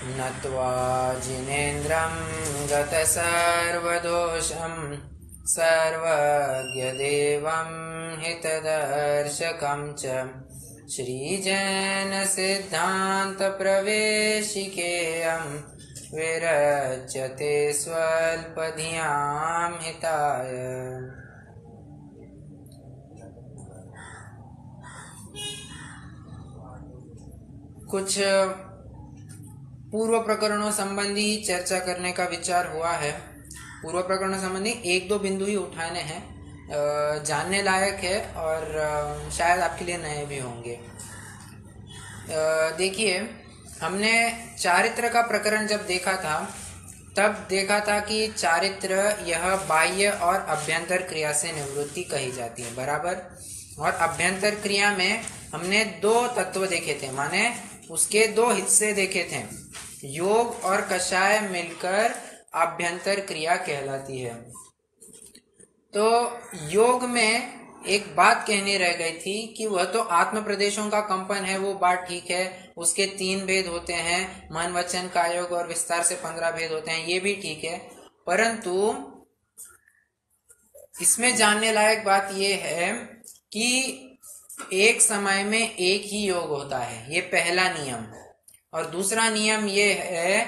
नत्वा जिनेन्द्रं गतसर्वदोषं सर्वज्ञदेवं हितदर्शकं च श्रीजैनसिद्धान्तप्रवेशिकेयं विरच्यते स्वल्पधियां हिताय। कुछ पूर्व प्रकरणों संबंधी चर्चा करने का विचार हुआ है। पूर्व प्रकरणों संबंधी एक दो बिंदु ही उठाने हैं, जानने लायक है और शायद आपके लिए नए भी होंगे। देखिए, हमने चारित्र का प्रकरण जब देखा था तब देखा था कि चारित्र यह बाह्य और अभ्यंतर क्रिया से निवृत्ति कही जाती है, बराबर। और अभ्यंतर क्रिया में हमने दो तत्व देखे थे, माने उसके दो हिस्से देखे थे। योग और कषाय मिलकर अभ्यंतर क्रिया कहलाती है। तो योग में एक बात कहनी रह गई थी कि वह तो आत्म प्रदेशों का कंपन है, वो बात ठीक है। उसके 3 भेद होते हैं, मन वचन कायोग और विस्तार से 15 भेद होते हैं, ये भी ठीक है। परंतु इसमें जानने लायक बात यह है कि एक समय में एक ही योग होता है, ये पहला नियम। और दूसरा नियम ये है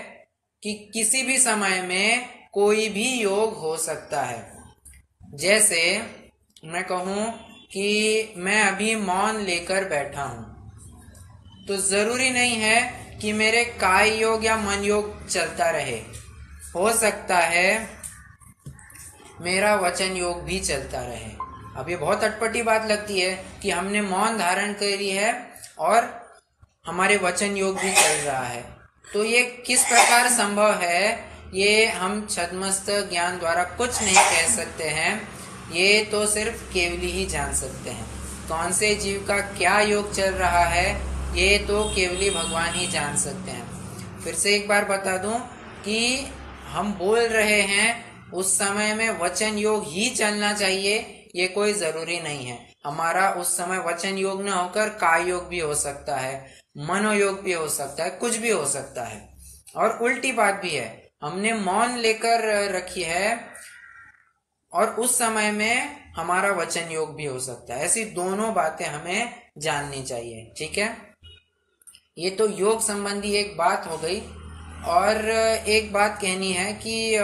कि किसी भी समय में कोई भी योग हो सकता है। जैसे मैं कहूं कि मैं अभी मौन लेकर बैठा हूं, तो जरूरी नहीं है कि मेरे काय योग या मन योग चलता रहे। हो सकता है मेरा वचन योग भी चलता रहे। अब ये बहुत अटपटी बात लगती है कि हमने मौन धारण करी है और हमारे वचन योग भी चल रहा है, तो ये किस प्रकार संभव है, ये हम छद्मस्त ज्ञान द्वारा कुछ नहीं कह सकते हैं। ये तो सिर्फ केवली ही जान सकते हैं। कौन से जीव का क्या योग चल रहा है, ये तो केवली भगवान ही जान सकते हैं। फिर से एक बार बता दूं कि हम बोल रहे हैं उस समय में वचन योग ही चलना चाहिए, ये कोई जरूरी नहीं है। हमारा उस समय वचन योग न होकर काय योग भी हो सकता है, मनोयोग भी हो सकता है, कुछ भी हो सकता है। और उल्टी बात भी है, हमने मौन लेकर रखी है और उस समय में हमारा वचन योग भी हो सकता है। ऐसी दोनों बातें हमें जाननी चाहिए, ठीक है। ये तो योग संबंधी एक बात हो गई। और एक बात कहनी है कि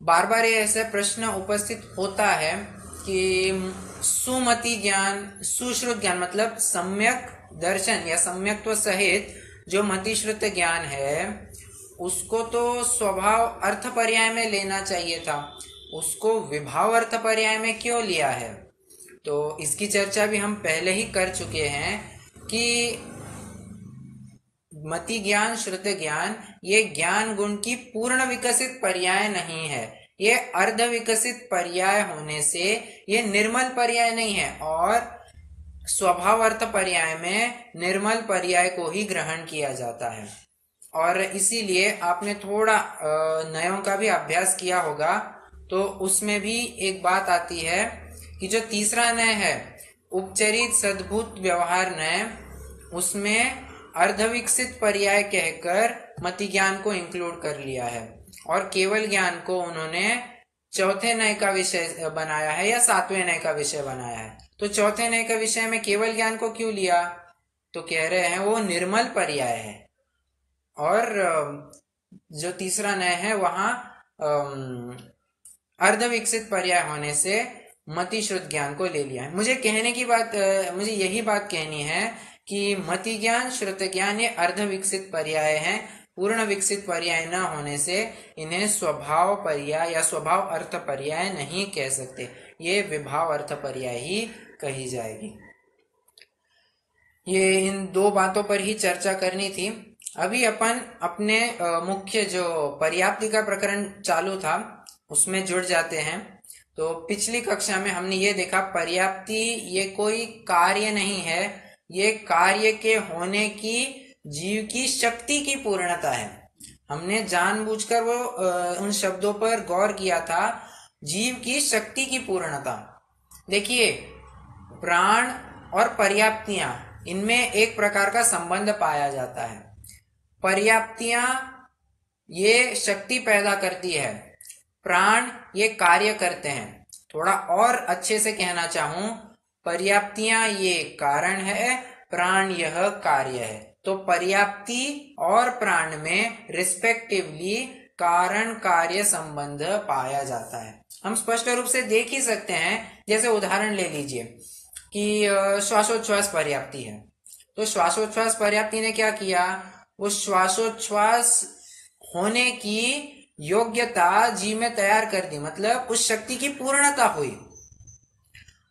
बार बार ये ऐसे प्रश्न उपस्थित होता है कि सुमति ज्ञान, सुश्रुत ज्ञान मतलब सम्यक दर्शन या सम्यक्त्व सहित जो मतिश्रुत ज्ञान है, उसको तो स्वभाव अर्थ पर्याय में लेना चाहिए था, उसको विभाव अर्थ पर्याय में क्यों लिया है। तो इसकी चर्चा भी हम पहले ही कर चुके हैं कि मति ज्ञान, श्रुत ज्ञान, ये ज्ञान गुण की पूर्ण विकसित पर्याय नहीं है। ये अर्ध विकसित पर्याय होने से ये निर्मल पर्याय नहीं है, और स्वभाव अर्थ पर्याय में निर्मल पर्याय को ही ग्रहण किया जाता है। और इसीलिए आपने थोड़ा नयों का भी अभ्यास किया होगा, तो उसमें भी एक बात आती है कि जो तीसरा नय है, उपचरित सद्भूत व्यवहार नय, उसमें अर्धविकसित पर्याय कहकर मति ज्ञान को इंक्लूड कर लिया है, और केवल ज्ञान को उन्होंने चौथे नय का विषय बनाया है या 7वें नय का विषय बनाया है। तो चौथे नय का विषय में केवल ज्ञान को क्यों लिया, तो कह रहे हैं वो निर्मल पर्याय है, और जो तीसरा नय है वहां अर्धविकसित पर्याय होने से मति श्रुत ज्ञान को ले लिया है। मुझे कहने की बात, मुझे यही बात कहनी है कि मति ज्ञान, श्रुत ज्ञान ये अर्ध विकसित पर्याय हैं। पूर्ण विकसित पर्याय न होने से इन्हें स्वभाव पर्याय या स्वभाव अर्थ पर्याय नहीं कह सकते, ये विभाव अर्थ पर्याय ही कही जाएगी। ये इन दो बातों पर ही चर्चा करनी थी। अभी अपन अपने मुख्य जो पर्याप्ति का प्रकरण चालू था उसमें जुड़ जाते हैं। तो पिछली कक्षा में हमने ये देखा, पर्याप्ति ये कोई कार्य नहीं है, ये कार्य के होने की जीव की शक्ति की पूर्णता है। हमने जानबूझकर वो उन शब्दों पर गौर किया था, जीव की शक्ति की पूर्णता। देखिए, प्राण और पर्याप्तियां, इनमें एक प्रकार का संबंध पाया जाता है। पर्याप्तियां ये शक्ति पैदा करती है, प्राण ये कार्य करते हैं। थोड़ा और अच्छे से कहना चाहूं, पर्याप्तियां ये कारण है, प्राण यह कार्य है। तो पर्याप्ति और प्राण में रिस्पेक्टिवली कारण कार्य संबंध पाया जाता है। हम स्पष्ट रूप से देख ही सकते हैं, जैसे उदाहरण ले लीजिए कि श्वासोच्छ्वास पर्याप्ति है। तो श्वासोच्छ्वास पर्याप्ति ने क्या किया, वो श्वासोच्छ्वास होने की योग्यता जीव में तैयार कर दी, मतलब उस शक्ति की पूर्णता हुई।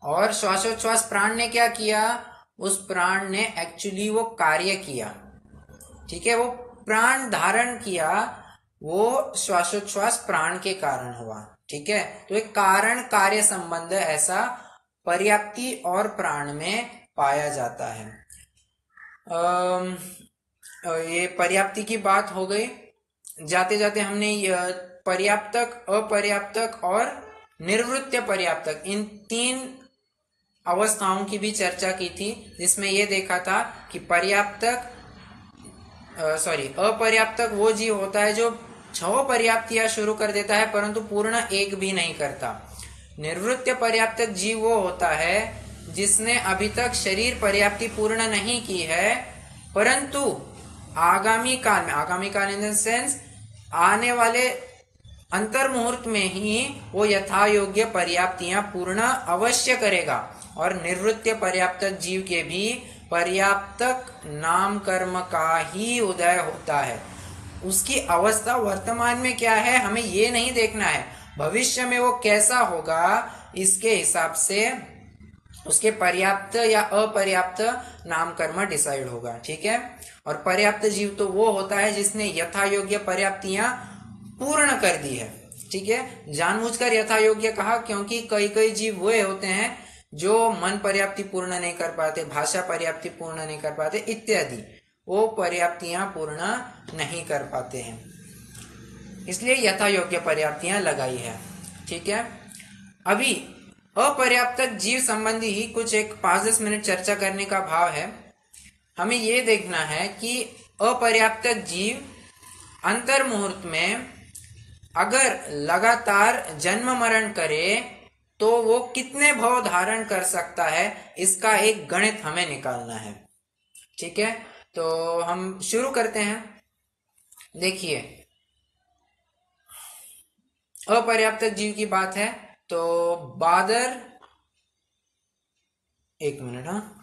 और श्वासोच्छ्वास प्राण ने क्या किया, उस प्राण ने एक्चुअली वो कार्य किया, ठीक है, वो प्राण धारण किया, वो श्वासोच्छ्वास प्राण के कारण हुआ, ठीक है। तो एक कारण कार्य संबंध ऐसा पर्याप्ति और प्राण में पाया जाता है। ये पर्याप्ति की बात हो गई। जाते जाते हमने पर्याप्तक, अपर्याप्तक और निर्वृत्य पर्याप्तक, इन 3 अवस्थाओं की भी चर्चा की थी, जिसमें यह देखा था कि अपर्याप्तक वो जीव होता है जो 6 पर्याप्तियां शुरू कर देता है परंतु पूर्ण एक भी नहीं करता। निर्वृत्य पर्याप्तक जीव वो होता है जिसने अभी तक शरीर पर्याप्ति पूर्ण नहीं की है, परंतु आगामी काल इन द सेंस आने वाले अंतर मुहूर्त में ही वो यथा योग्य पर्याप्तियां पूर्ण अवश्य करेगा। और निवृत्य पर्याप्तक जीव के भी पर्याप्तक नाम कर्म का ही उदय होता है। उसकी अवस्था वर्तमान में क्या है हमें ये नहीं देखना है, भविष्य में वो कैसा होगा इसके हिसाब से उसके पर्याप्त या अपर्याप्त नाम कर्म डिसाइड होगा, ठीक है। और पर्याप्त जीव तो वो होता है जिसने यथा योग्य पर्याप्तियां पूर्ण कर दी है, ठीक है। जानबूझकर यथा योग्य कहा क्योंकि कई जीव वो होते हैं जो मन पर्याप्ति पूर्ण नहीं कर पाते, भाषा पर्याप्ति पूर्ण नहीं कर पाते इत्यादि, वो पर्याप्तियां पूर्ण नहीं कर पाते हैं, इसलिए यथा योग्य पर्याप्तियां लगाई है, ठीक है। अभी अपर्याप्तक जीव संबंधी ही कुछ एक 5-10 मिनट चर्चा करने का भाव है। हमें ये देखना है कि अपर्याप्तक जीव अंतर मुहूर्त में अगर लगातार जन्म मरण करे तो वो कितने भव धारण कर सकता है, इसका एक गणित हमें निकालना है, ठीक है। तो हम शुरू करते हैं। देखिए, अपर्याप्तक जीव की बात है तो बादर, एक मिनट, हाँ,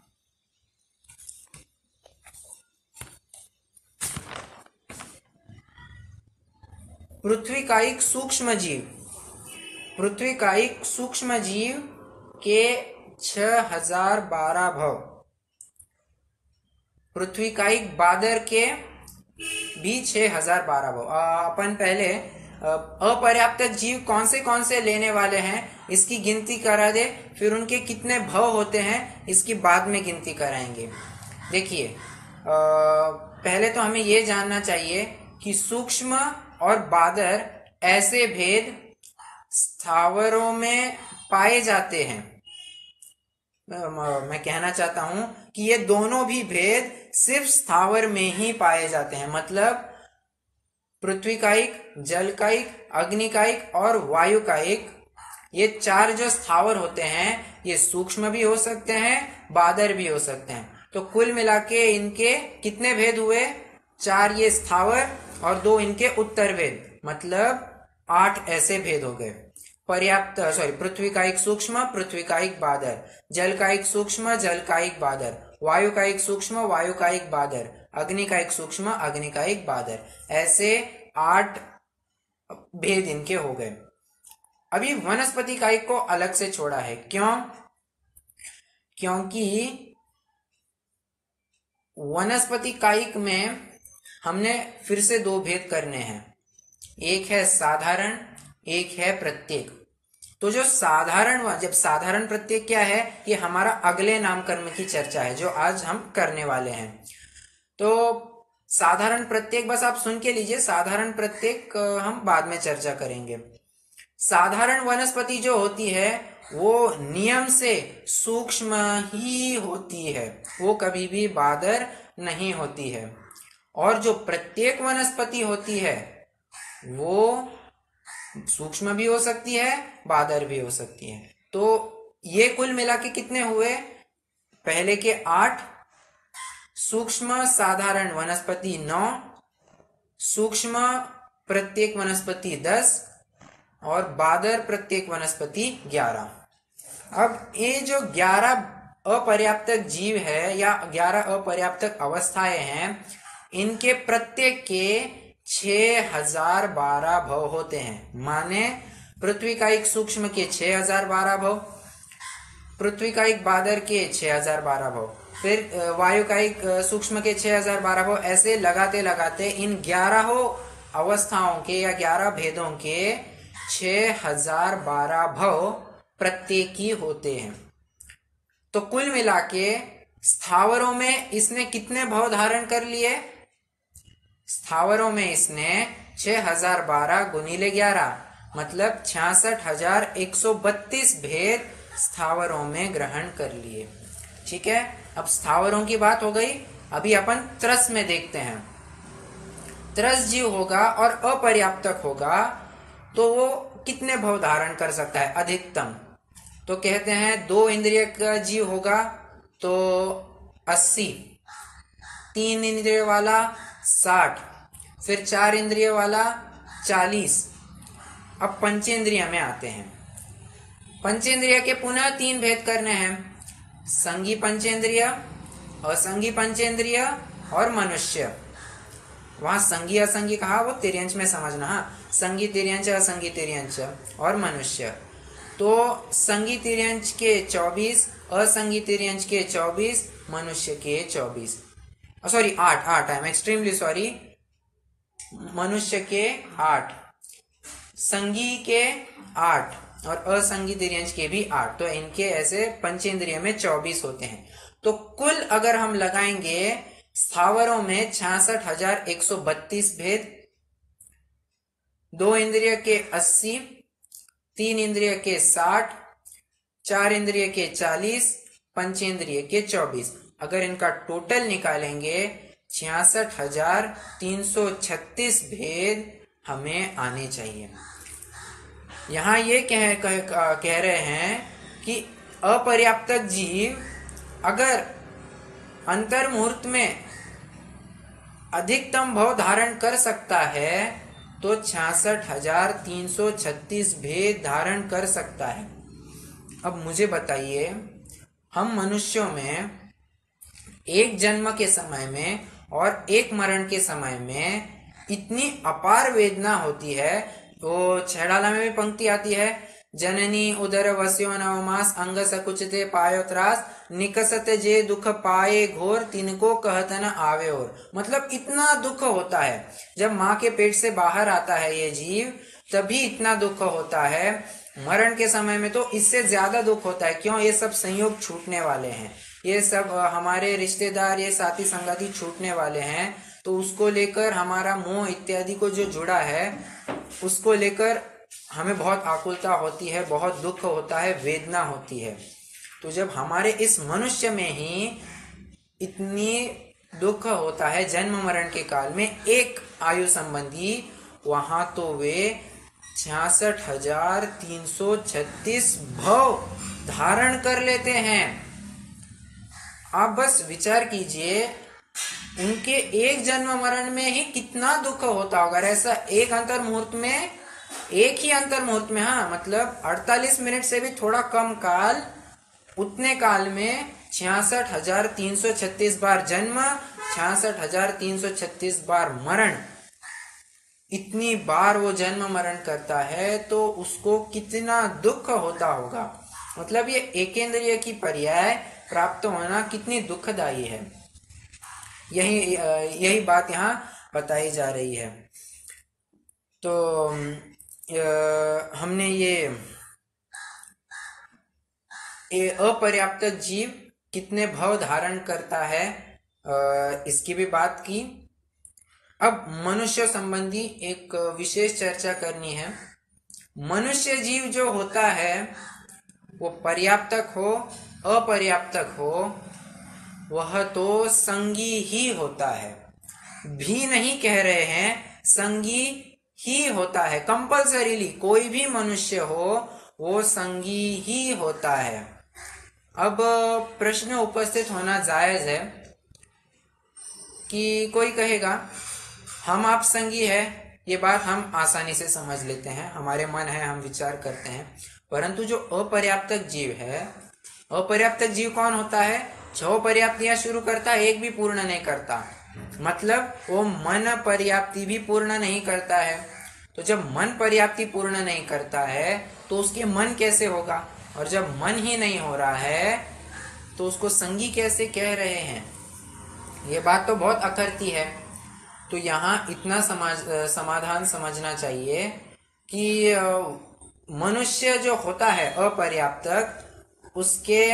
पृथ्वी का एक सूक्ष्म जीव के 6012 भव, पृथ्वी का एक बादर के भी 6012 भव। अपन पहले अपर्याप्तक जीव कौन से लेने वाले हैं इसकी गिनती करा दे, फिर उनके कितने भव होते हैं इसकी बाद में गिनती कराएंगे। देखिए, पहले तो हमें यह जानना चाहिए कि सूक्ष्म और बादर ऐसे भेद स्थावरों में पाए जाते हैं। मैं कहना चाहता हूं कि ये दोनों भी भेद सिर्फ स्थावर में ही पाए जाते हैं, मतलब पृथ्वी का एक, जल का एक, अग्नि का एक और वायु का एक, ये 4 जो स्थावर होते हैं ये सूक्ष्म भी हो सकते हैं, बादर भी हो सकते हैं। तो कुल मिला के इनके कितने भेद हुए, 4 ये स्थावर और 2 इनके उत्तर भेद, मतलब 8 ऐसे भेद हो गए। पृथ्वी का एक सूक्ष्म, पृथ्वी का एक बादर, जल का एक सूक्ष्म, जल का एक बादर, वायु का एक सूक्ष्म, वायु का एक बादर, अग्नि का एक सूक्ष्म, अग्नि का एक बादर, ऐसे 8 भेद इनके हो गए। अभी वनस्पति कायिक को अलग से छोड़ा है, क्यों? क्योंकि वनस्पति कायिक में हमने फिर से 2 भेद करने हैं, एक है साधारण, एक है प्रत्येक। तो जो जब साधारण प्रत्येक क्या है, ये हमारा अगले नामकर्म की चर्चा है जो आज हम करने वाले हैं। तो साधारण प्रत्येक बस आप सुन के लीजिए, साधारण प्रत्येक हम बाद में चर्चा करेंगे। साधारण वनस्पति जो होती है वो नियम से सूक्ष्म ही होती है, वो कभी भी बादर नहीं होती है। और जो प्रत्येक वनस्पति होती है वो सूक्ष्म भी हो सकती है, बादर भी हो सकती है। तो ये कुल मिला के कितने हुए? पहले के 8, सूक्ष्म साधारण वनस्पति 9, सूक्ष्म प्रत्येक वनस्पति 10 और बादर प्रत्येक वनस्पति 11। अब ये जो 11 अपर्याप्तक जीव है या 11 अपर्याप्तक अवस्थाएं हैं, इनके प्रत्येक के 6012 भव होते हैं। माने पृथ्वी का एक सूक्ष्म के 6012 भव, पृथ्वी का एक बादर के 6012 भव, फिर वायु का एक सूक्ष्म के 6012 भव, ऐसे लगाते लगाते इन 11 अवस्थाओं के या 11 भेदों के 6012 भव प्रत्येकी होते हैं। तो कुल मिला के स्थावरों में इसने कितने भव धारण कर लिए? स्थावरों में इसने 6012 गुणिले 11 मतलब 66,132 भेद स्थावरों में ग्रहण कर लिए। ठीक है, अब स्थावरों की बात हो गई। अभी अपन त्रस में देखते हैं। त्रस जीव होगा और अपर्याप्तक होगा तो वो कितने भव धारण कर सकता है अधिकतम? तो कहते हैं 2 इंद्रिय का जीव होगा तो 80, 3 इंद्रिय वाला 60, फिर 4 इंद्रिय वाला 40। अब पंचेंद्रिय में आते हैं। पंचेंद्रिय के पुनः 3 भेद करने हैं, संगी पंचेंद्रिय, असंगी पंचेंद्रिय और मनुष्य। वहां संगी असंगी कहा वो तिर्यंच में समझना। हाँ, संगी तिर्यंच, असंगी तिर्यंच और मनुष्य। तो संगी तिर्यंच के 24, असंगी तिर्यंच के 24, मनुष्य के 24, sorry 8, I am extremely sorry, मनुष्य के 8, संगी के 8 और असंगी तिर्यंच के भी 8। तो इनके ऐसे पंचेंद्रिय में 24 होते हैं। तो कुल अगर हम लगाएंगे स्थावरों में 66,132 भेद, 2 इंद्रिय के 80, 3 इंद्रिय के 60, 4 इंद्रिय के 40, पंचेंद्रिय के 24। अगर इनका टोटल निकालेंगे 66,336 भेद हमें आने चाहिए। यहां ये कह रहे हैं कि अपर्याप्तक जीव अगर अंतर मुहूर्त में अधिकतम भव धारण कर सकता है तो 66,336 भेद धारण कर सकता है। अब मुझे बताइए, हम मनुष्यों में एक जन्म के समय में और एक मरण के समय में इतनी अपार वेदना होती है। तो छेड़ाला में भी पंक्ति आती है, जननी उदर वस्यो नवमास अंग सकुचते पायो त्रास निकसते जे दुख पाए घोर तिनको कहत न आवे और। मतलब इतना दुख होता है जब माँ के पेट से बाहर आता है ये जीव, तभी इतना दुख होता है। मरण के समय में तो इससे ज्यादा दुख होता है। क्यों? ये सब संयोग छूटने वाले हैं, ये सब हमारे रिश्तेदार, ये साथी संगाती छूटने वाले हैं। तो उसको लेकर हमारा मोह इत्यादि को जो जुड़ा है, उसको लेकर हमें बहुत आकुलता होती है, बहुत दुख होता है, वेदना होती है। तो जब हमारे इस मनुष्य में ही इतनी दुख होता है जन्म मरण के काल में एक आयु संबंधी, वहां तो वे 66,336 भव धारण कर लेते हैं। आप बस विचार कीजिए, उनके एक जन्म मरण में ही कितना दुख होता होगा। ऐसा एक अंतर मुहूर्त में, एक ही अंतर मुहूर्त में, हाँ मतलब 48 मिनट से भी थोड़ा कम काल, उतने काल में 66,336 बार जन्म, 66,336 बार मरण। इतनी बार वो जन्म मरण करता है तो उसको कितना दुख होता होगा। मतलब ये एकेंद्रिय की पर्याय प्राप्त होना कितनी दुखदायी है, यही बात यहाँ बताई जा रही है। तो हमने ये अपर्याप्त जीव कितने भव धारण करता है इसकी भी बात की। अब मनुष्य संबंधी एक विशेष चर्चा करनी है। मनुष्य जीव जो होता है वो पर्याप्तक हो अपर्याप्तक हो, वह तो संगी ही होता है। भी नहीं कह रहे हैं, संगी ही होता है। कंपल्सरीली कोई भी मनुष्य हो वो संगी ही होता है। अब प्रश्न उपस्थित होना जायज है कि कोई कहेगा हम आप संगी है, ये बात हम आसानी से समझ लेते हैं, हमारे मन है, हम विचार करते हैं। परंतु जो अपर्याप्तक जीव है, अपर्याप्तक जीव कौन होता है? जो पर्याप्तियां शुरू करता है एक भी पूर्ण नहीं करता, मतलब वो मन पर्याप्ति भी पूर्ण नहीं करता है। तो जब मन पर्याप्ति पूर्ण नहीं करता है तो उसके मन कैसे होगा? और जब मन ही नहीं हो रहा है तो उसको संगी कैसे कह रहे हैं? ये बात तो बहुत अखरती है। तो यहाँ इतना समाधान समझना चाहिए कि मनुष्य जो होता है अपर्याप्तक, उसके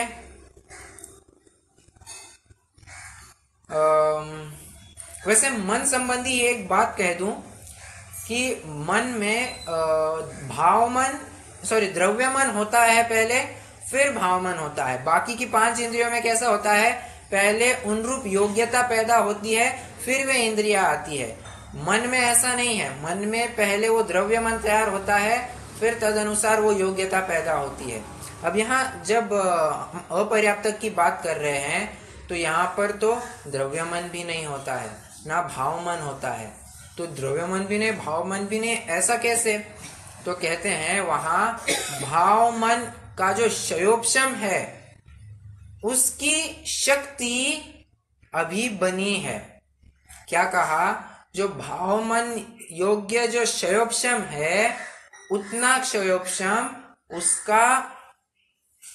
वैसे मन संबंधी एक बात कह दूं कि मन में भावमन द्रव्यमन होता है पहले, फिर भावमन होता है। बाकी की 5 इंद्रियों में कैसा होता है? पहले उनरूप योग्यता पैदा होती है, फिर वे इंद्रियां आती है। मन में ऐसा नहीं है, मन में पहले वो द्रव्यमन तैयार होता है, फिर तदनुसार वो योग्यता पैदा होती है। अब यहाँ जब अपर्याप्तक की बात कर रहे हैं तो यहाँ पर तो द्रव्यमन भी नहीं होता है, ना भावमन होता है। तो द्रव्यमन भी नहीं, भावमन भी नहीं, ऐसा कैसे? तो कहते हैं वहां भावमन का जो क्षयोपशम है उसकी शक्ति अभी बनी है। क्या कहा? जो भावमन योग्य जो क्षयोपशम है, उतना क्षयोपशम उसका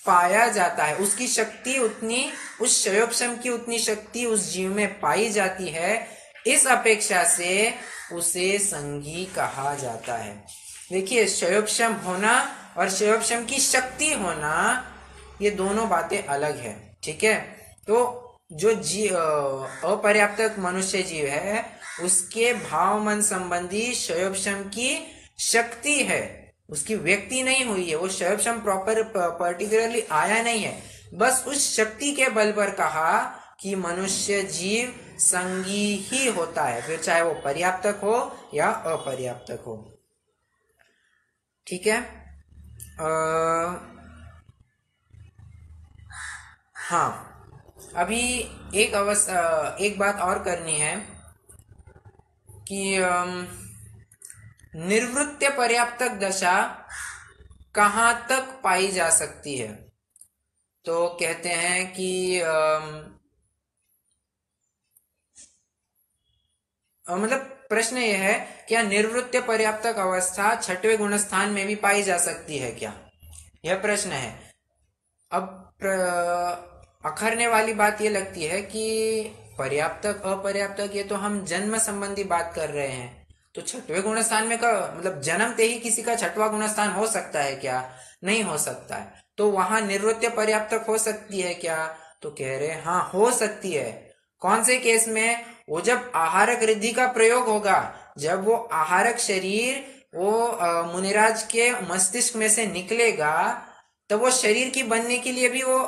पाया जाता है, उसकी शक्ति उतनी, उस क्षयोपशम की उतनी शक्ति उस जीव में पाई जाती है। इस अपेक्षा से उसे संगी कहा जाता है। देखिए, क्षयोपशम होना और क्षयोपशम की शक्ति होना, ये दोनों बातें अलग है। ठीक है? तो जो अपर्याप्तक मनुष्य जीव है उसके भाव मन संबंधी क्षयोपशम की शक्ति है, उसकी व्यक्ति नहीं हुई है, वो क्षयोपशम प्रॉपर पर्टिकुलरली आया नहीं है। बस उस शक्ति के बल पर कहा कि मनुष्य जीव संगी ही होता है, फिर चाहे वो पर्याप्तक हो या अपर्याप्तक हो। ठीक है? हाँ, अभी एक बात और करनी है कि निर्वृत्य पर्याप्तक दशा कहाँ तक पाई जा सकती है? तो कहते हैं कि मतलब प्रश्न यह है, क्या निर्वृत्य पर्याप्तक अवस्था 6वें गुणस्थान में भी पाई जा सकती है क्या? यह प्रश्न है। अब अखरने वाली बात यह लगती है कि पर्याप्तक अपर्याप्तक ये तो हम जन्म संबंधी बात कर रहे हैं, तो 6वें गुणस्थान में का मतलब जन्मते ही किसी का 6वां गुणस्थान हो सकता है क्या? नहीं हो सकता है। तो वहां निर्वृत्य पर्याप्तक हो सकती है क्या? तो कह रहे हैं हाँ, हो सकती है। कौन से केस में? वो जब आहारक रिद्धि का प्रयोग होगा, जब वो आहारक शरीर वो मुनिराज के मस्तिष्क में से निकलेगा, तो वो शरीर की बनने के लिए भी वो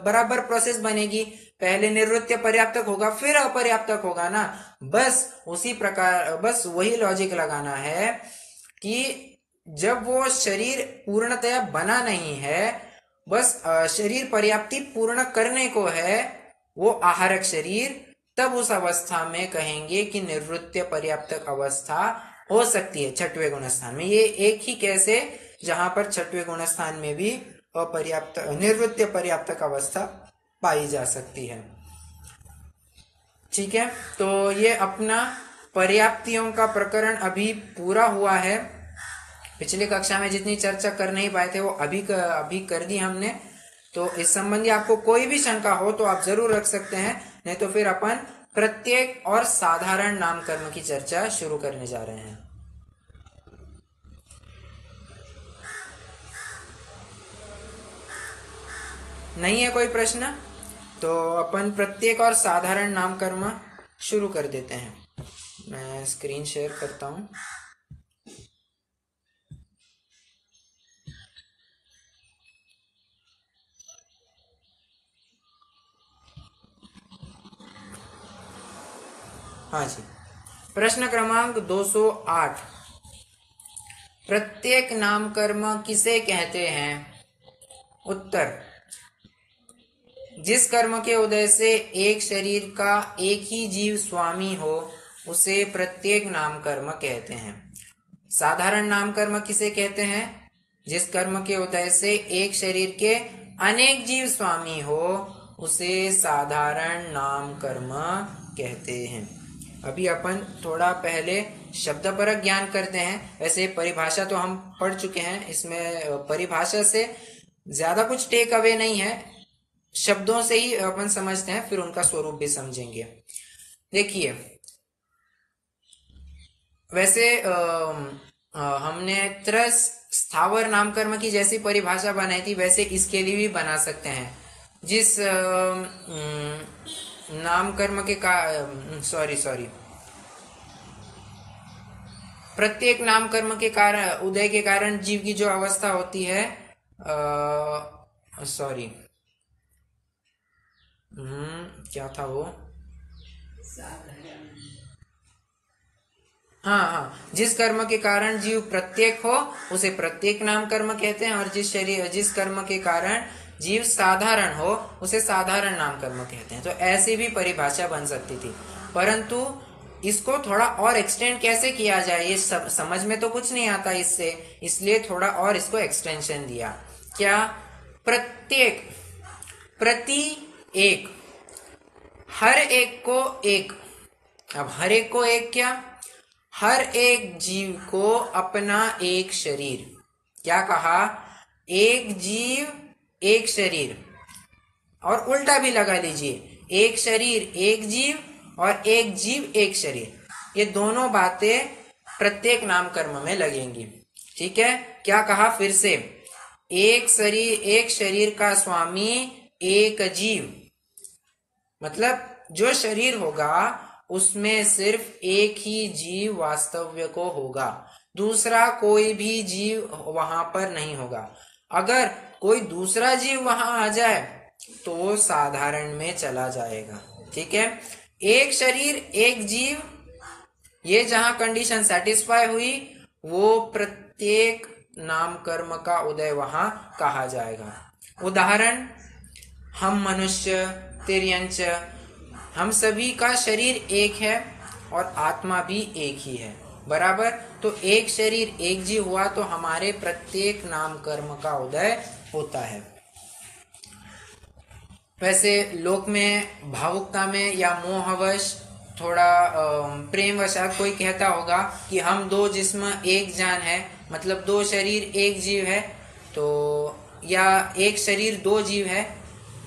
बराबर प्रोसेस बनेगी। पहले निर्वृत्य पर्याप्तक होगा, फिर अपर्याप्तक होगा ना। बस उसी प्रकार, बस वही लॉजिक लगाना है कि जब वो शरीर पूर्णतया बना नहीं है, बस शरीर पर्याप्ति पूर्ण करने को है, वो आहारक शरीर, तब उस अवस्था में कहेंगे कि निर्वृत्य पर्याप्तक अवस्था हो सकती है 6वें गुणस्थान में। ये एक ही केस है जहां पर 6वें गुणस्थान में भी अपर्याप्त निर्वृत्य पर्याप्तक अवस्था पाई जा सकती है। ठीक है? तो ये अपना पर्याप्तियों का प्रकरण अभी पूरा हुआ है। पिछली कक्षा में जितनी चर्चा कर नहीं पाए थे वो अभी कर दी हमने। तो इस संबंधी आपको कोई भी शंका हो तो आप जरूर रख सकते हैं, नहीं तो फिर अपन प्रत्येक और साधारण नामकरण की चर्चा शुरू करने जा रहे हैं। नहीं है कोई प्रश्न? तो अपन प्रत्येक और साधारण नामकर्म शुरू कर देते हैं। मैं स्क्रीन शेयर करता हूं। हाँ जी, प्रश्न क्रमांक 208, प्रत्येक नाम कर्म किसे कहते हैं? उत्तर, जिस कर्म के उदय से एक शरीर का एक ही जीव स्वामी हो उसे प्रत्येक नाम कर्म कहते हैं। साधारण नाम कर्म किसे कहते हैं? जिस कर्म के उदय से एक शरीर के अनेक जीव स्वामी हो उसे साधारण नाम कर्म कहते हैं। अभी अपन थोड़ा पहले शब्दपरक ज्ञान करते हैं। वैसे परिभाषा तो हम पढ़ चुके हैं, इसमें परिभाषा से ज्यादा कुछ टेक अवे नहीं है, शब्दों से ही अपन समझते हैं, फिर उनका स्वरूप भी समझेंगे। देखिए, वैसे हमने त्रस स्थावर नामकर्म की जैसी परिभाषा बनाई थी, वैसे इसके लिए भी बना सकते हैं। जिस नामकर्म के प्रत्येक नामकर्म के कारण उदय के कारण जीव की जो अवस्था होती है, क्या था वो? हाँ, जिस कर्म के कारण जीव प्रत्येक हो उसे प्रत्येक नाम कर्म कहते हैं, और जिस कर्म के कारण जीव साधारण हो उसे साधारण नाम कर्म कहते हैं। तो ऐसी भी परिभाषा बन सकती थी, परंतु इसको थोड़ा और एक्सटेंड कैसे किया जाए, ये समझ में तो कुछ नहीं आता इससे, इसलिए थोड़ा और इसको एक्सटेंशन दिया। क्या? प्रत्येक, प्रति एक, हर एक को एक। अब हर एक को एक क्या? हर एक जीव को अपना एक शरीर। क्या कहा? एक जीव एक शरीर, और उल्टा भी लगा लीजिए, एक शरीर एक जीव और एक जीव एक शरीर। ये दोनों बातें प्रत्येक नाम कर्म में लगेंगी। ठीक है? क्या कहा फिर से? एक शरीर का स्वामी एक जीव, मतलब जो शरीर होगा उसमें सिर्फ एक ही जीव वास्तव्य को होगा, दूसरा कोई भी जीव वहां पर नहीं होगा। अगर कोई दूसरा जीव वहां आ जाए तो साधारण में चला जाएगा। ठीक है? एक शरीर एक जीव, ये जहां कंडीशन सेटिस्फाई हुई वो प्रत्येक नाम कर्म का उदय वहां कहा जाएगा। उदाहरण, हम मनुष्य, तिर्यंच, हम सभी का शरीर एक है और आत्मा भी एक ही है, बराबर। तो एक शरीर एक जीव हुआ तो हमारे प्रत्येक नाम कर्म का उदय होता है। वैसे लोक में भावुकता में या मोहवश थोड़ा प्रेम वशात कोई कहता होगा कि हम दो जिस्म एक जान है, मतलब दो शरीर एक जीव है, तो या एक शरीर दो जीव है,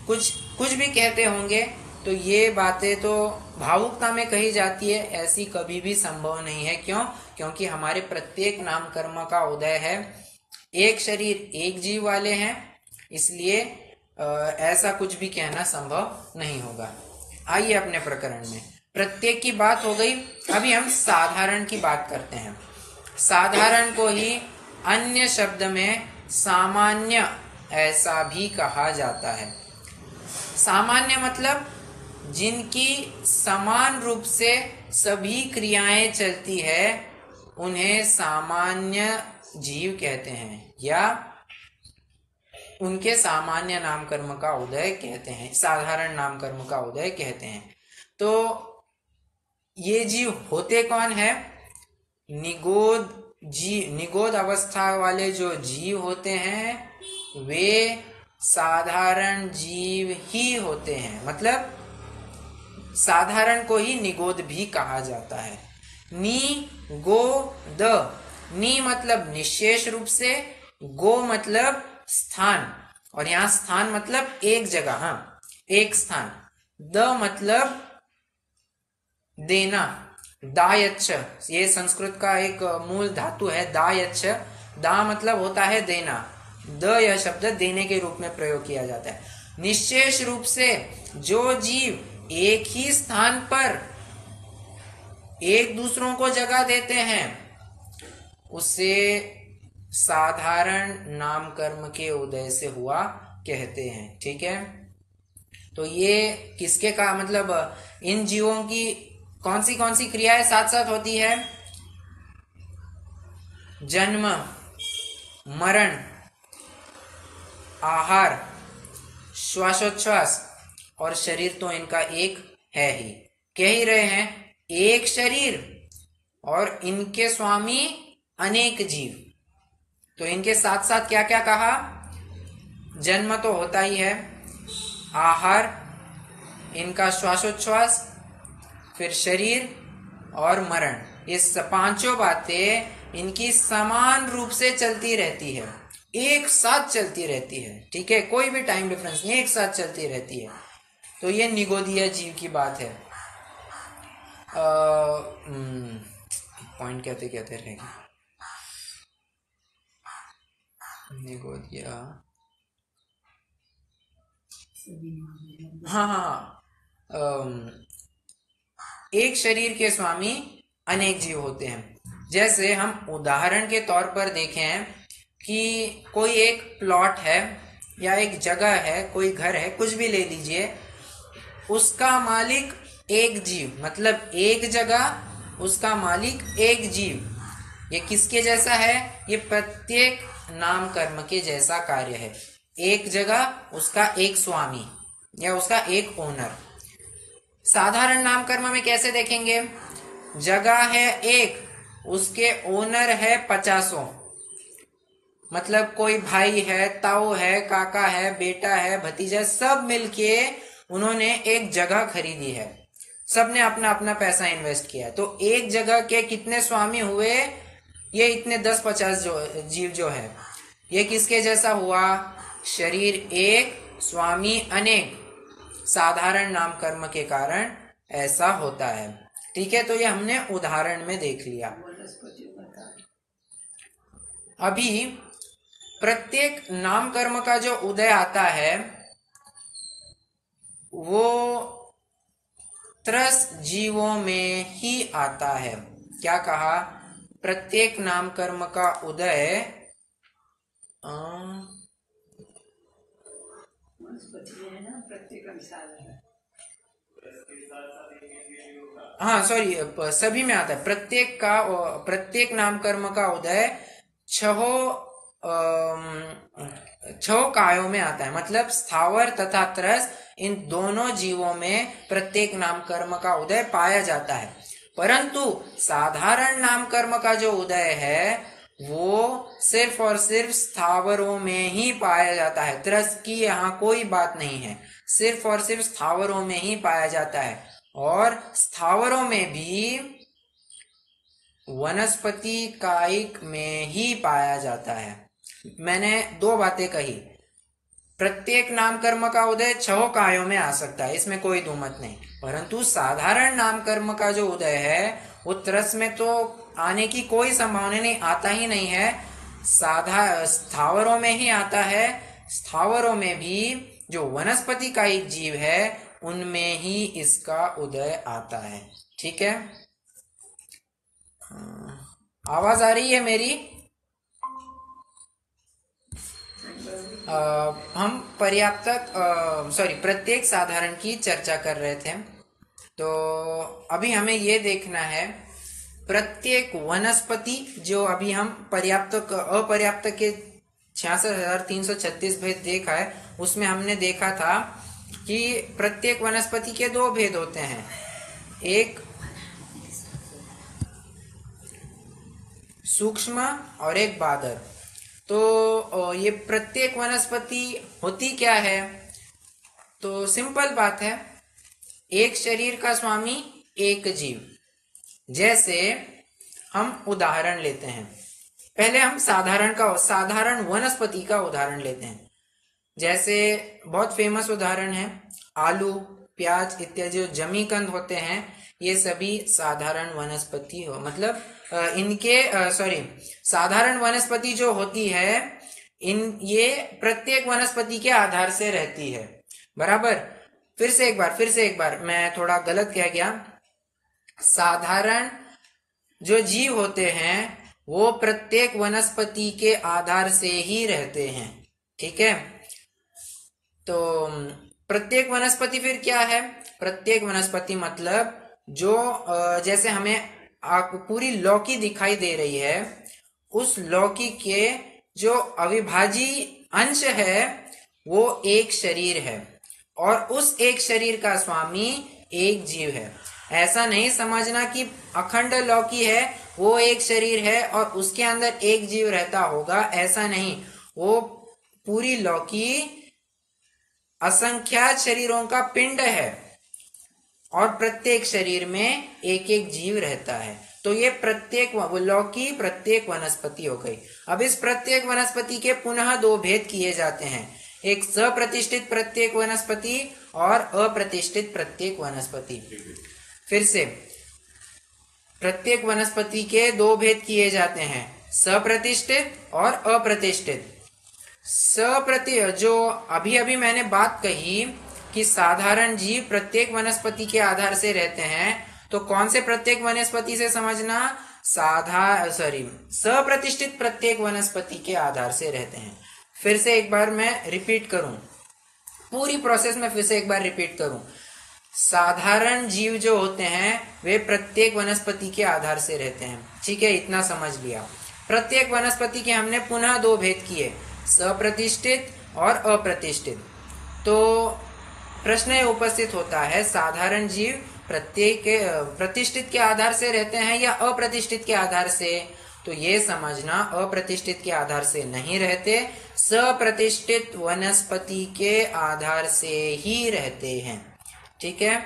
कुछ भी कहते होंगे। तो ये बातें तो भावुकता में कही जाती है, ऐसी कभी भी संभव नहीं है। क्यों? क्योंकि हमारे प्रत्येक नाम कर्म का उदय है एक शरीर एक जीव वाले हैं, इसलिए ऐसा कुछ भी कहना संभव नहीं होगा। आइए अपने प्रकरण में, प्रत्येक की बात हो गई, अभी हम साधारण की बात करते हैं। साधारण को ही अन्य शब्द में सामान्य ऐसा भी कहा जाता है। सामान्य मतलब जिनकी समान रूप से सभी क्रियाएं चलती है उन्हें सामान्य जीव कहते हैं, या उनके सामान्य नाम कर्म का उदय कहते हैं, साधारण नाम कर्म का उदय कहते हैं। तो ये जीव होते कौन है? निगोद अवस्था वाले जो जीव होते हैं वे साधारण जीव ही होते हैं, मतलब साधारण को ही निगोद भी कहा जाता है। द, नी मतलब निशेष रूप से, गो मतलब स्थान, और यहाँ स्थान मतलब एक जगह, हाँ एक स्थान। द मतलब देना, दायच्छ, ये संस्कृत का एक मूल धातु है दायच्छ। दा मतलब होता है देना, द यह शब्द देने के रूप में प्रयोग किया जाता है। निशेष रूप से जो जीव एक ही स्थान पर एक दूसरों को जगह देते हैं उसे साधारण नाम कर्म के उदय से हुआ कहते हैं। ठीक है? तो ये किसके का मतलब इन जीवों की कौन सी क्रियाएं साथ साथ होती है? जन्म, मरण, आहार, श्वासोच्छ्वास और शरीर तो इनका एक है ही। कह ही रहे हैं एक शरीर और इनके स्वामी अनेक जीव। तो इनके साथ साथ क्या क्या कहा? जन्म तो होता ही है, आहार, इनका श्वासोच्छ्वास, फिर शरीर और मरण। ये पांचों बातें इनकी समान रूप से चलती रहती है, एक साथ चलती रहती है। ठीक है, कोई भी टाइम डिफरेंस नहीं, एक साथ चलती रहती है। तो ये निगोदीय जीव की बात है। पॉइंट कहते कहते रहेगी निगोदीय। हाँ, एक शरीर के स्वामी अनेक जीव होते हैं। जैसे हम उदाहरण के तौर पर देखें कि कोई एक प्लॉट है या एक जगह है, कोई घर है, कुछ भी ले लीजिए, उसका मालिक एक जीव, मतलब एक जगह उसका मालिक एक जीव। ये किसके जैसा है? ये प्रत्येक नाम कर्म के जैसा कार्य है। एक जगह उसका एक स्वामी या उसका एक ओनर। साधारण नाम कर्म में कैसे देखेंगे? जगह है एक, उसके ओनर है 50। मतलब कोई भाई है, ताऊ है, काका है, बेटा है, भतीजा, सब मिलके उन्होंने एक जगह खरीदी है। सबने अपना अपना पैसा इन्वेस्ट किया। तो एक जगह के कितने स्वामी हुए? ये इतने 10-50 जीव जो है, ये किसके जैसा हुआ? शरीर एक, स्वामी अनेक। साधारण नाम कर्म के कारण ऐसा होता है। ठीक है, तो ये हमने उदाहरण में देख लिया। अभी प्रत्येक नाम कर्म का जो उदय आता है वो त्रस जीवों में ही आता है। क्या कहा? प्रत्येक नाम कर्म का उदय हाँ सॉरी, सभी में आता है। प्रत्येक नाम कर्म का उदय छह कायों में आता है। मतलब स्थावर तथा त्रस, इन दोनों जीवों में प्रत्येक नाम कर्म का उदय पाया जाता है। परंतु साधारण नाम कर्म का जो उदय है वो सिर्फ और सिर्फ स्थावरों में ही पाया जाता है। त्रस की यहाँ कोई बात नहीं है, सिर्फ और सिर्फ स्थावरों में ही पाया जाता है। और स्थावरों में भी वनस्पति कायिक में ही पाया जाता है। मैंने दो बातें कही। प्रत्येक नाम कर्म का उदय 6 कायों में आ सकता है, इसमें कोई दो मत नहीं। परंतु साधारण नाम कर्म का जो उदय है वो त्रस में तो आने की कोई संभावना नहीं, आता ही नहीं है। स्थावरों में ही आता है। स्थावरों में भी जो वनस्पति कायिक जीव है उनमें ही इसका उदय आता है। ठीक है, आवाज आ रही है मेरी? हम प्रत्येक साधारण की चर्चा कर रहे थे। तो अभी हमें ये देखना है प्रत्येक वनस्पति, जो अभी हम अपर्याप्त के 66,336 भेद देखा है, उसमें हमने देखा था कि प्रत्येक वनस्पति के 2 भेद होते हैं, एक सूक्ष्म और एक बादर। तो ये प्रत्येक वनस्पति होती क्या है? तो सिंपल बात है, एक शरीर का स्वामी एक जीव। जैसे हम उदाहरण लेते हैं, पहले हम साधारण वनस्पति का उदाहरण लेते हैं। जैसे बहुत फेमस उदाहरण है आलू, प्याज इत्यादि जो जमीकंद होते हैं, ये सभी साधारण वनस्पति हो, मतलब साधारण वनस्पति जो होती है ये प्रत्येक वनस्पति के आधार से रहती है। बराबर। फिर से एक बार मैं थोड़ा गलत कह गया। साधारण जो जीव होते हैं वो प्रत्येक वनस्पति के आधार से ही रहते हैं। ठीक है, तो प्रत्येक वनस्पति फिर क्या है? प्रत्येक वनस्पति मतलब जो जैसे हमें पूरी लौकी दिखाई दे रही है, उस लौकी के जो अविभाजी अंश है वो एक शरीर है, और उस एक शरीर का स्वामी एक जीव है। ऐसा नहीं समझना कि अखंड लौकी है वो एक शरीर है और उसके अंदर एक जीव रहता होगा, ऐसा नहीं। वो पूरी लौकी असंख्यात शरीरों का पिंड है और प्रत्येक शरीर में एक एक जीव रहता है। तो ये प्रत्येक लौकी प्रत्येक वनस्पति हो गई। अब इस प्रत्येक वनस्पति के पुनः दो भेद किए जाते हैं, एक सप्रतिष्ठित प्रत्येक वनस्पति और अप्रतिष्ठित प्रत्येक वनस्पति। फिर से प्रत्येक वनस्पति के दो भेद किए जाते हैं, सप्रतिष्ठित और अप्रतिष्ठित। जो अभी अभी मैंने बात कही कि साधारण जीव प्रत्येक वनस्पति के आधार से रहते हैं, तो कौन से प्रत्येक वनस्पति से समझना, सप्रतिष्ठित प्रत्येक वनस्पति के आधार से रहते हैं। फिर से एक बार मैं रिपीट करूं, पूरी प्रोसेस में फिर से एक बार रिपीट करूं। साधारण जीव जो होते हैं वे प्रत्येक वनस्पति के आधार से रहते हैं, ठीक है, इतना समझ लिया। प्रत्येक वनस्पति के हमने पुनः दो भेद किए, सप्रतिष्ठित और अप्रतिष्ठित। तो प्रश्न ये उपस्थित होता है, साधारण जीव प्रत्येक प्रतिष्ठित के आधार से रहते हैं या अप्रतिष्ठित के आधार से? तो ये समझना, अप्रतिष्ठित के आधार से नहीं रहते, सप्रतिष्ठित वनस्पति के आधार से ही रहते हैं, ठीक है।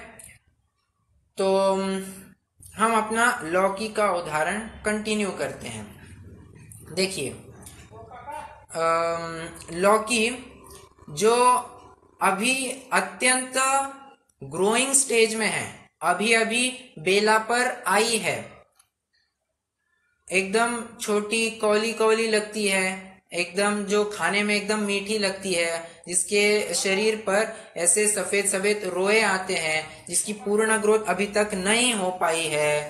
तो हम अपना लौकी का उदाहरण कंटिन्यू करते हैं। देखिए, लौकी जो अभी अत्यंत ग्रोइंग स्टेज में है, अभी अभी बेला पर आई है, एकदम छोटी कौली कौली लगती है, एकदम जो खाने में एकदम मीठी लगती है, जिसके शरीर पर ऐसे सफेद सफेद रोए आते हैं, जिसकी पूर्ण ग्रोथ अभी तक नहीं हो पाई है,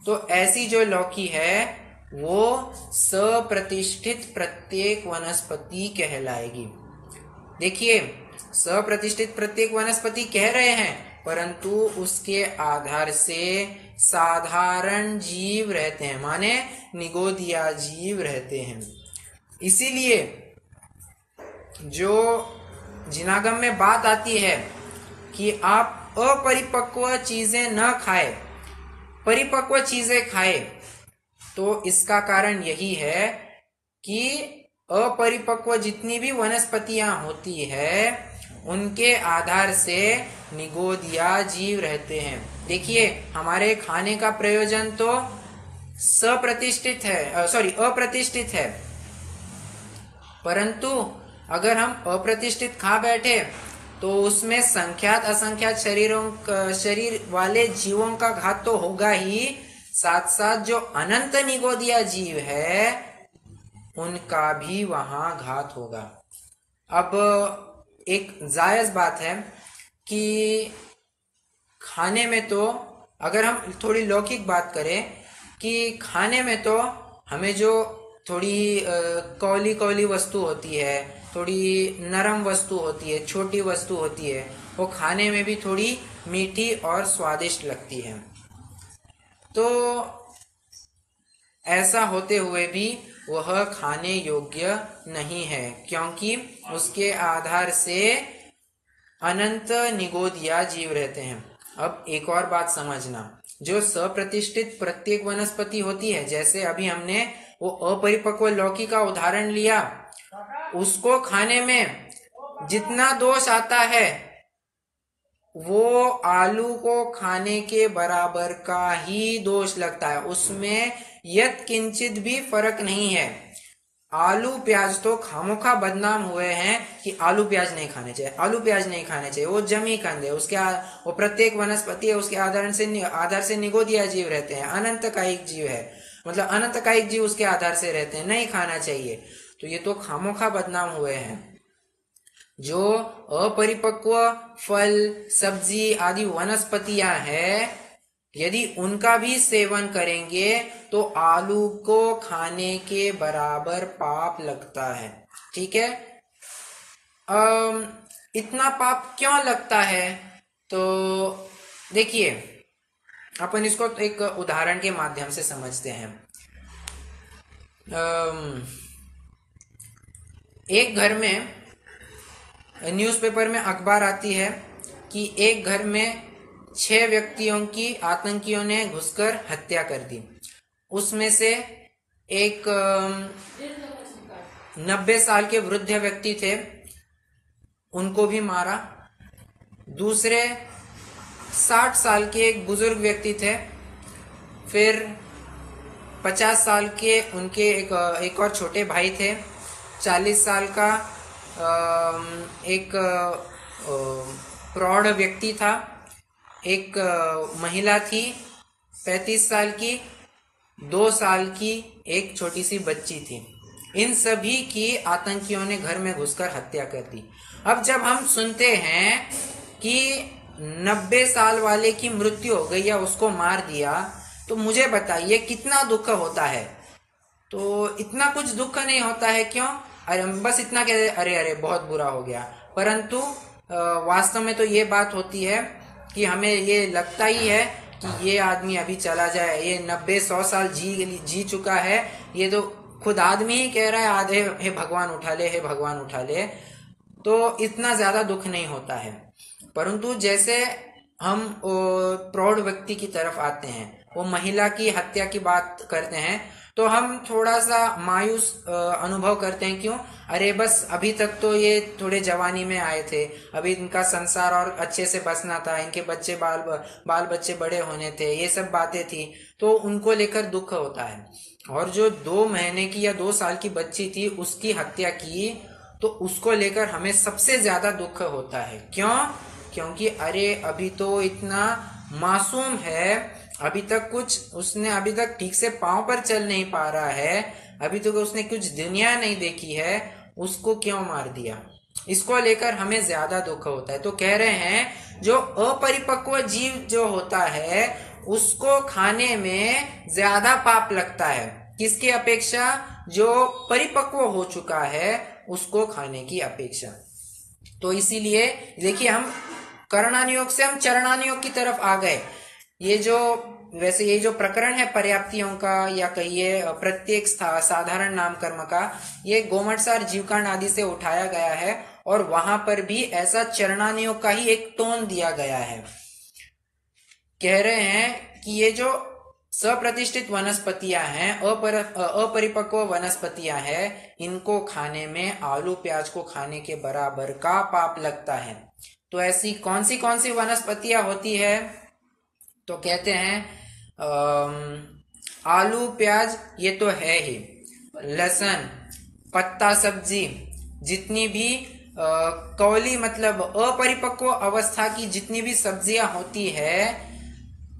तो ऐसी जो लौकी है वो सप्रतिष्ठित प्रत्येक वनस्पति कहलाएगी। देखिए, सप्रतिष्ठित प्रत्येक वनस्पति कह रहे हैं, परंतु उसके आधार से साधारण जीव रहते हैं, माने निगोदिया जीव रहते हैं। इसीलिए जो जिनागम में बात आती है कि आप अपरिपक्व चीजें न खाए, परिपक्व चीजें खाए, तो इसका कारण यही है कि अपरिपक्व जितनी भी वनस्पतियां होती है उनके आधार से निगोदिया जीव रहते हैं। देखिए, हमारे खाने का प्रयोजन तो सप्रतिष्ठित है, अप्रतिष्ठित है, परंतु अगर हम अप्रतिष्ठित खा बैठे तो उसमें संख्यात असंख्यात शरीर वाले जीवों का घात तो होगा ही, साथ साथ जो अनंत निगोदिया जीव है उनका भी वहां घात होगा। अब एक जायज बात है कि खाने में तो, अगर हम थोड़ी लौकिक बात करें कि खाने में तो हमें जो थोड़ी कौली कौली वस्तु होती है, थोड़ी नरम वस्तु होती है, छोटी वस्तु होती है, वो खाने में भी थोड़ी मीठी और स्वादिष्ट लगती है। तो ऐसा होते हुए भी वह खाने योग्य नहीं है, क्योंकि उसके आधार से अनंत निगोदिया जीव रहते हैं। अब एक और बात समझना, जो सप्रतिष्ठित प्रत्येक वनस्पति होती है, जैसे अभी हमने वो अपरिपक्व लौकी का उदाहरण लिया, उसको खाने में जितना दोष आता है वो आलू को खाने के बराबर का ही दोष लगता है, उसमें यत किंचित भी फर्क नहीं है। आलू प्याज तो खामोखा बदनाम हुए हैं कि आलू प्याज नहीं खाने चाहिए, आलू प्याज नहीं खाने चाहिए, वो जमी कंद है, वो प्रत्येक वनस्पति है, उसके आधार से निगोदिया जीव रहते हैं, अनंत कायिक जीव है, मतलब अनंत कायिक जीव उसके आधार से रहते हैं, नहीं खाना चाहिए। तो ये तो खामोखा बदनाम हुए हैं। जो अपरिपक्व फल सब्जी आदि वनस्पतियां हैं, यदि उनका भी सेवन करेंगे तो आलू को खाने के बराबर पाप लगता है, ठीक है। इतना पाप क्यों लगता है? तो देखिए, अपन इसको एक उदाहरण के माध्यम से समझते हैं। एक घर में न्यूज़पेपर में अखबार आती है कि एक घर में 6 व्यक्तियों की आतंकियों ने घुसकर हत्या कर दी। उसमें से एक 90 साल के वृद्ध व्यक्ति थे, उनको भी मारा। दूसरे 60 साल के एक बुजुर्ग व्यक्ति थे। फिर 50 साल के उनके एक और छोटे भाई थे। 40 साल का एक प्रौढ़ व्यक्ति था। एक महिला थी 35 साल की। 2 साल की एक छोटी सी बच्ची थी। इन सभी की आतंकियों ने घर में घुसकर हत्या कर दी। अब जब हम सुनते हैं कि 90 साल वाले की मृत्यु हो गई या उसको मार दिया, तो मुझे बताइए कितना दुख होता है। तो इतना कुछ दुख नहीं होता है, क्यों? अरे बस इतना कहते अरे अरे बहुत बुरा हो गया। परंतु वास्तव में तो ये बात होती है कि हमें ये लगता ही है कि ये आदमी अभी चला जाए, ये 90-100 साल जी चुका है। ये तो खुद आदमी ही कह रहा है आधे, हे भगवान उठा ले, हे भगवान उठा ले। तो इतना ज्यादा दुख नहीं होता है। परंतु जैसे हम प्रौढ़ व्यक्ति की तरफ आते हैं, वो महिला की हत्या की बात करते हैं, तो हम थोड़ा सा मायूस अनुभव करते हैं। क्यों? अरे बस अभी तक तो ये थोड़े जवानी में आए थे, अभी इनका संसार और अच्छे से बसना था, इनके बच्चे बाल बच्चे बड़े होने थे, ये सब बातें थी, तो उनको लेकर दुख होता है। और जो 2 महीने की या 2 साल की बच्ची थी, उसकी हत्या की, तो उसको लेकर हमें सबसे ज्यादा दुख होता है। क्यों? क्योंकि अरे अभी तो इतना मासूम है, अभी तक ठीक से पांव पर चल नहीं पा रहा है, अभी तक उसने कुछ दुनिया नहीं देखी है, उसको क्यों मार दिया? इसको लेकर हमें ज्यादा दुख होता है। तो कह रहे हैं जो अपरिपक्व जीव जो होता है उसको खाने में ज्यादा पाप लगता है। किसके अपेक्षा? जो परिपक्व हो चुका है उसको खाने की अपेक्षा। तो इसीलिए देखिए, हम करणानुयोग से हम चरणानुयोग की तरफ आ गए। ये जो प्रकरण है पर्याप्तियों का, या कहिए प्रत्येक साधारण नाम कर्म का, ये गोमटसार जीवकांड आदि से उठाया गया है, और वहां पर भी ऐसा चरणानुयोग का ही एक टोन दिया गया है। कह रहे हैं कि ये जो सप्रतिष्ठित वनस्पतियां हैं, अपरिपक्व वनस्पतियां हैं, इनको खाने में आलू प्याज को खाने के बराबर का पाप लगता है। तो ऐसी कौन सी वनस्पतियां होती है? तो कहते हैं आलू प्याज ये तो है ही, लहसुन, पत्ता सब्जी, जितनी भी कौली मतलब अपरिपक्व अवस्था की जितनी भी सब्जियां होती है,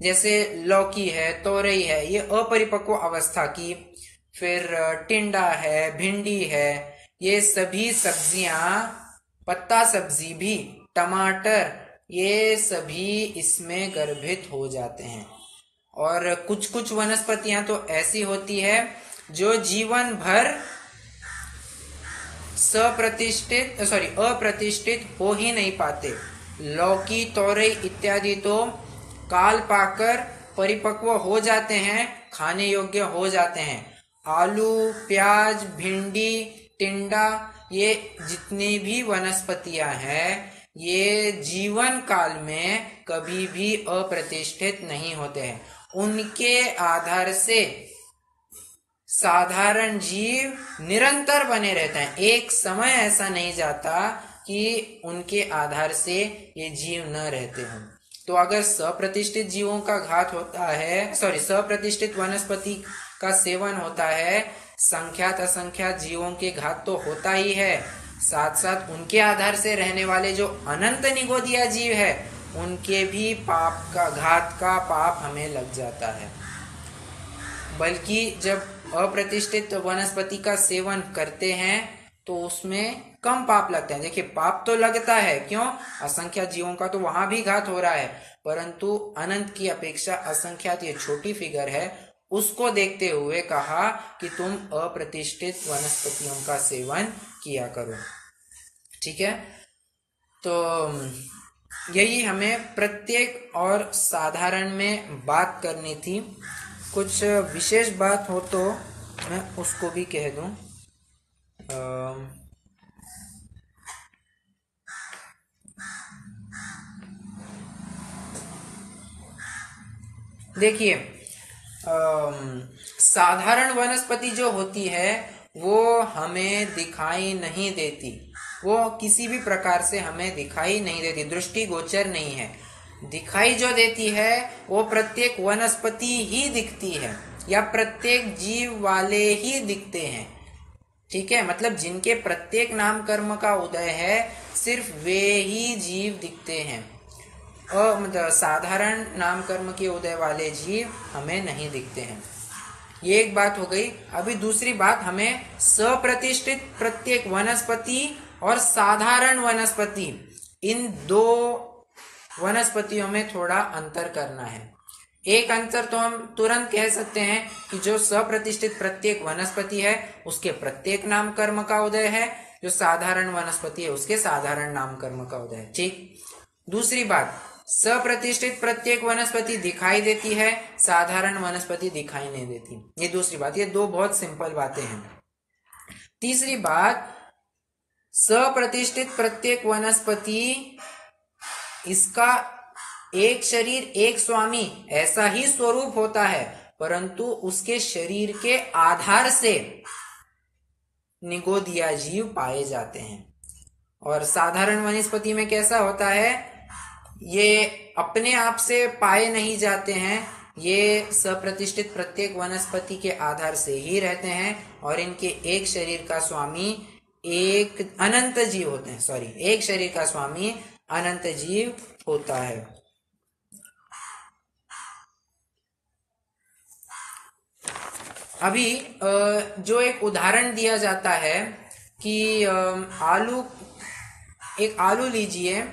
जैसे लौकी है, तोरई है, ये अपरिपक्व अवस्था की। फिर टिंडा है, भिंडी है, ये सभी सब्जियां, पत्ता सब्जी भी, टमाटर, ये सभी इसमें गर्भित हो जाते हैं। और कुछ वनस्पतियां तो ऐसी होती है जो जीवन भर अप्रतिष्ठित हो ही नहीं पाते। लौकी, तोरई इत्यादि तो काल पाकर परिपक्व हो जाते हैं, खाने योग्य हो जाते हैं। आलू, प्याज, भिंडी, टिंडा, ये जितनी भी वनस्पतियां हैं, ये जीवन काल में कभी भी अप्रतिष्ठित नहीं होते हैं। उनके आधार से साधारण जीव निरंतर बने रहते हैं। एक समय ऐसा नहीं जाता कि उनके आधार से ये जीव न रहते हों। तो अगर सप्रतिष्ठित जीवों का घात होता है, सप्रतिष्ठित वनस्पति का सेवन होता है, संख्यात असंख्यात जीवों के घात तो होता ही है, साथ साथ उनके आधार से रहने वाले जो अनंत निगोदिया जीव है, उनके भी घात का पाप हमें लग जाता है। बल्कि जब अप्रतिष्ठित वनस्पति का सेवन करते हैं तो उसमें कम पाप लगते हैं। देखिए, पाप तो लगता है, क्यों? असंख्यात जीवों का तो वहां भी घात हो रहा है, परंतु अनंत की अपेक्षा असंख्यात ये छोटी फिगर है। उसको देखते हुए कहा कि तुम अप्रतिष्ठित वनस्पतियों का सेवन किया करो। ठीक है? तो यही हमें प्रत्येक और साधारण में बात करनी थी। कुछ विशेष बात हो तो मैं उसको भी कह दूं। देखिए, साधारण वनस्पति जो होती है वो हमें दिखाई नहीं देती, वो किसी भी प्रकार से हमें दिखाई नहीं देती, दृष्टिगोचर नहीं है। दिखाई जो देती है वो प्रत्येक वनस्पति ही दिखती है या प्रत्येक जीव वाले ही दिखते हैं। ठीक है, मतलब जिनके प्रत्येक नाम कर्म का उदय है सिर्फ वे ही जीव दिखते हैं। मतलब साधारण नाम कर्म के उदय वाले जीव हमें नहीं दिखते हैं। ये एक बात हो गई। अभी दूसरी बात, हमें सप्रतिष्ठित प्रत्येक वनस्पति और साधारण वनस्पति, इन दो वनस्पतियों में थोड़ा अंतर करना है। एक अंतर तो हम तुरंत कह सकते हैं कि जो सप्रतिष्ठित प्रत्येक वनस्पति है उसके प्रत्येक नाम कर्म का उदय है, जो साधारण वनस्पति है उसके साधारण नाम कर्म का उदय है। ठीक। दूसरी बात, सप्रतिष्ठित प्रत्येक वनस्पति दिखाई देती है, साधारण वनस्पति दिखाई नहीं देती। ये दूसरी बात। ये दो बहुत सिंपल बातें हैं। तीसरी बात, सप्रतिष्ठित प्रत्येक वनस्पति, इसका एक शरीर एक स्वामी ऐसा ही स्वरूप होता है, परंतु उसके शरीर के आधार से निगोदिया जीव पाए जाते हैं। और साधारण वनस्पति में कैसा होता है, ये अपने आप से पाए नहीं जाते हैं, ये सप्रतिष्ठित प्रत्येक वनस्पति के आधार से ही रहते हैं और इनके एक शरीर का स्वामी एक अनंत जीव होते हैं। एक शरीर का स्वामी अनंत जीव होता है। अभी जो एक उदाहरण दिया जाता है कि एक आलू लीजिए,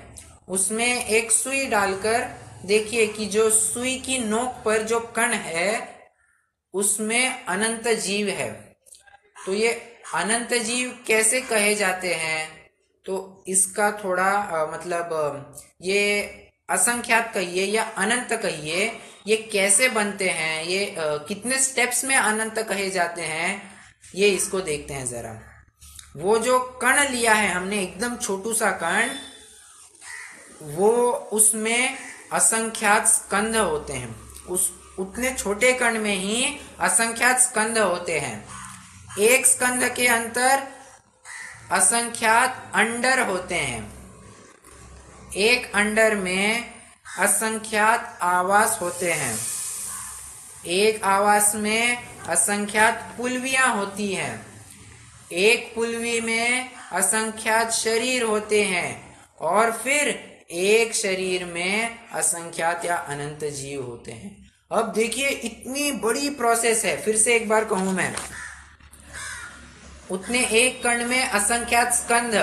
उसमें एक सुई डालकर देखिए कि जो सुई की नोक पर जो कण है उसमें अनंत जीव है। तो ये अनंत जीव कैसे कहे जाते हैं, तो इसका थोड़ा ये असंख्यात कहिए या अनंत कहिए, ये कैसे बनते हैं, ये कितने स्टेप्स में अनंत कहे जाते हैं, ये इसको देखते हैं जरा। वो जो कण लिया है हमने, एकदम छोटू सा कण, वो उसमें असंख्यात स्कंध होते हैं। उस उतने छोटे कण में ही असंख्यात स्कंध होते हैं। एक स्कंध के अंदर असंख्यात अंडर होते हैं। एक अंडर में असंख्यात आवास होते हैं। एक आवास में असंख्यात पुलवियां होती हैं। एक पुलवी में असंख्यात शरीर होते हैं और फिर एक शरीर में असंख्यात या अनंत जीव होते हैं। अब देखिए, इतनी बड़ी प्रोसेस है। फिर से एक बार कहूं मैं, उतने एक कण में असंख्यात स्कंध,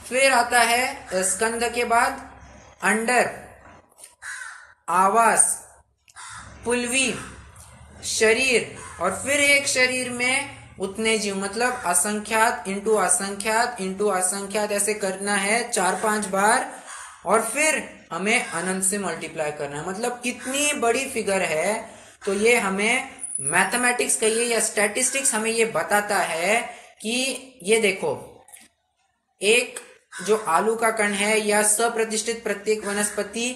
फिर आता है स्कंध के बाद अंडर, आवास, पुलवी, शरीर, और फिर एक शरीर में उतने जीव। मतलब असंख्यात इंटू असंख्यात इंटू असंख्यात ऐसे करना है 4-5 बार, और फिर हमें अनंत से मल्टीप्लाई करना है। मतलब इतनी बड़ी फिगर है। तो ये हमें मैथमेटिक्स कहिए या स्टैटिस्टिक्स हमें ये बताता है कि ये देखो, एक जो आलू का कण है या सप्रतिष्ठित प्रत्येक वनस्पति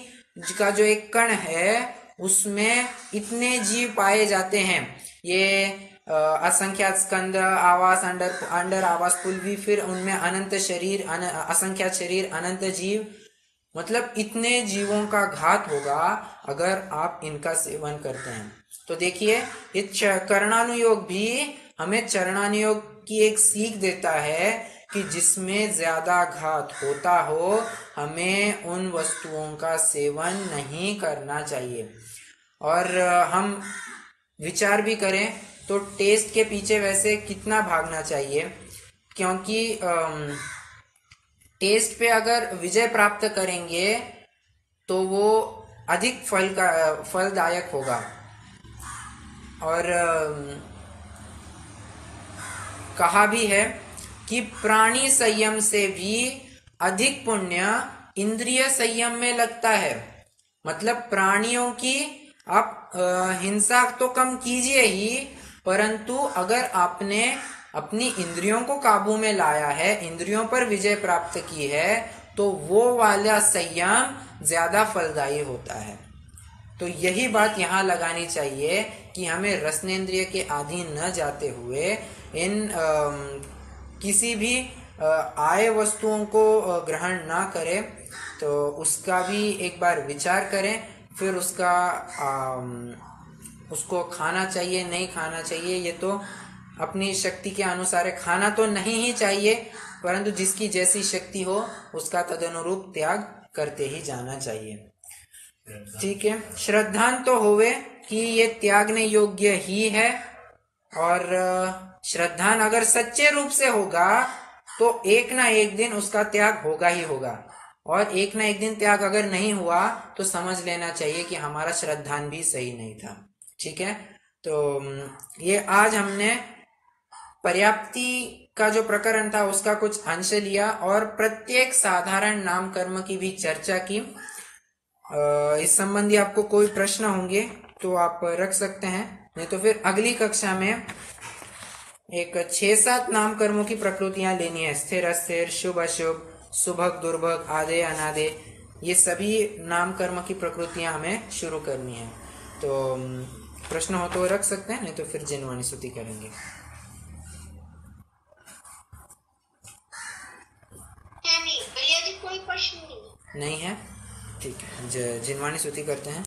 का जो एक कण है उसमें इतने जीव पाए जाते हैं। ये असंख्यात स्कंद, आवास, अंडर आवास, पुलवी, फिर उनमें अनंत शरीर, असंख्यात शरीर, अनंत जीव। मतलब इतने जीवों का घात होगा अगर आप इनका सेवन करते हैं। तो देखिए, ये कर्णानुयोग भी हमें चरणानुयोग की एक सीख देता है कि जिसमें ज्यादा घात होता हो हमें उन वस्तुओं का सेवन नहीं करना चाहिए। और हम विचार भी करें तो टेस्ट के पीछे वैसे कितना भागना चाहिए, क्योंकि टेस्ट पे अगर विजय प्राप्त करेंगे तो वो अधिक फलदायक होगा। और कहा भी है कि प्राणी संयम से भी अधिक पुण्य इंद्रिय संयम में लगता है। मतलब प्राणियों की आप हिंसा तो कम कीजिए ही, परंतु अगर आपने अपनी इंद्रियों को काबू में लाया है, इंद्रियों पर विजय प्राप्त की है, तो वो वाला संयम ज्यादा फलदायी होता है। तो यही बात यहाँ लगानी चाहिए कि हमें रसनेंद्रिय के अधीन न जाते हुए इन किसी भी आय वस्तुओं को ग्रहण ना करें, तो उसका भी एक बार विचार करें, फिर उसको खाना चाहिए नहीं खाना चाहिए ये तो अपनी शक्ति के अनुसार है। खाना तो नहीं ही चाहिए, परंतु जिसकी जैसी शक्ति हो उसका तदनुरूप त्याग करते ही जाना चाहिए। ठीक है, श्रद्धान तो होवे कि ये त्यागने योग्य ही है, और श्रद्धान अगर सच्चे रूप से होगा तो एक ना एक दिन उसका त्याग होगा ही होगा, और एक ना एक दिन त्याग अगर नहीं हुआ तो समझ लेना चाहिए कि हमारा श्रद्धान भी सही नहीं था। ठीक है, तो ये आज हमने पर्याप्ति का जो प्रकरण था उसका कुछ अंश लिया और प्रत्येक साधारण नाम कर्म की भी चर्चा की। इस संबंधी आपको कोई प्रश्न होंगे तो आप रख सकते हैं, नहीं तो फिर अगली कक्षा में एक 6-7 नाम कर्मों की प्रकृतियां लेनी है। स्थिर अस्थिर, शुभ अशुभ, सुभग दुर्भग, आधे अनाधे, ये सभी नाम कर्म की प्रकृतियां हमें शुरू करनी है। तो प्रश्न हो तो रख सकते हैं, नहीं तो फिर जिनवाणी स्तुति करेंगे। नहीं भैया जी, कोई प्रश्न नहीं है। ठीक है, जिनवाणी स्तुति करते हैं।